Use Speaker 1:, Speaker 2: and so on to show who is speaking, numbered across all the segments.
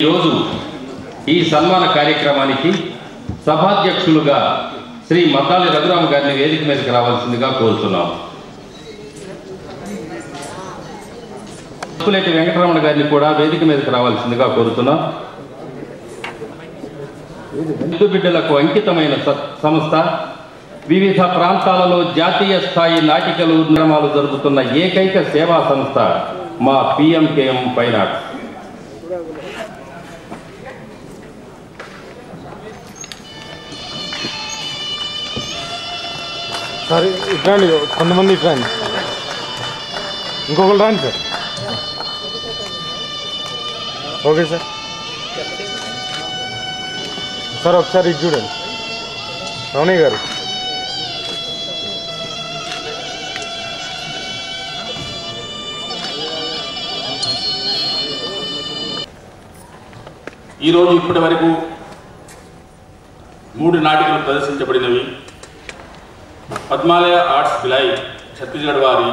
Speaker 1: ఈరోజు ఈ సన్మాన కార్యక్రమానికి సభాధ్యక్షులుగా శ్రీ మద్దాలి రఘురామ్ గారిని వేదిక మీదకి రావాల్సిందిగా కోరుతున్నాం. పులేటి వెంకటరమణ గారిని కూడా వేదిక మీదకి రావాల్సిందిగా కోరుతున్నాం. హిందూ బిడ్డలకు అంకితమైన సంస్థ, వివిధ ప్రాంతాలలో జాతీయ స్థాయి నాటికలు నిర్మాణాలు జరుగుతున్న ఏకైక సేవా సంస్థ మా PMKM ఫైన్ ఆర్ట్స్.
Speaker 2: సార్ ఇట్రండి, కొంతమంది ఇట్రండి, ఇంకొకరు రండి సార్. Okay sir. సార్ ఒకసారి ఇది చూడండి రమణయ్య గారు.
Speaker 3: ఈరోజు ఇప్పటి వరకు 3 నాటికలు ప్రదర్శించబడినవి. పద్మాలయ ఆర్ట్స్ భిలాయ్ ఛత్తీస్గఢ్ వారి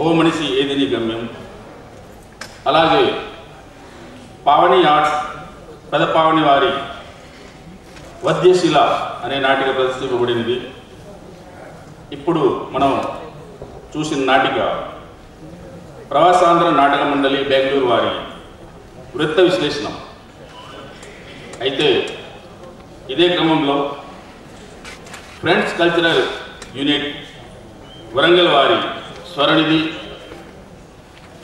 Speaker 3: ఓ మనిషి ఏదిని గమ్యం, అలాగే పావని ఆర్ట్స్ పెదపావని వారి వద్యశిల అనే నాటిక ప్రదర్శించబడినది. ఇప్పుడు మనం చూసిన నాటిక ప్రవాసాంధ్ర నాటక మండలి బెంగళూరు వారి వృత్త విశ్లేషణం. అయితే ఇదే క్రమంలో ఫ్రెండ్స్ కల్చరల్ యూనిట్ వరంగల్ వారి స్వరనిధి,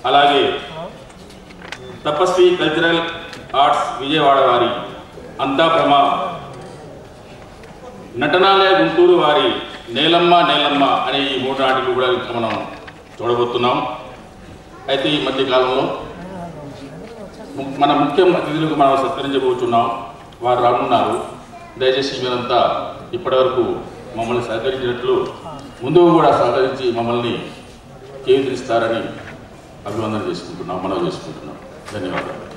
Speaker 3: అలాగే తపస్వి కల్చరల్ ఆర్ట్స్ విజయవాడ వారి అంతా భ్రమ, నటనాలయ గుంటూరు వారి నేలమ్మ నేలమ్మ అనే ఈ 3 నాటికలు కూడా మనం చూడబోతున్నాం. అయితే ఈ మధ్యకాలంలో మన ముఖ్య అతిథులకు మనం సత్కరించబోతున్నాం. వారు రానున్నారు. దయచేసి మీరంతా ఇప్పటివరకు మమ్మల్ని సహకరించినట్లు ముందుకు కూడా సహకరించి మమ్మల్ని కేంద్రిస్తారని అభివందన చేసుకుంటున్నాం, మనవి చేసుకుంటున్నాం. ధన్యవాదాలు.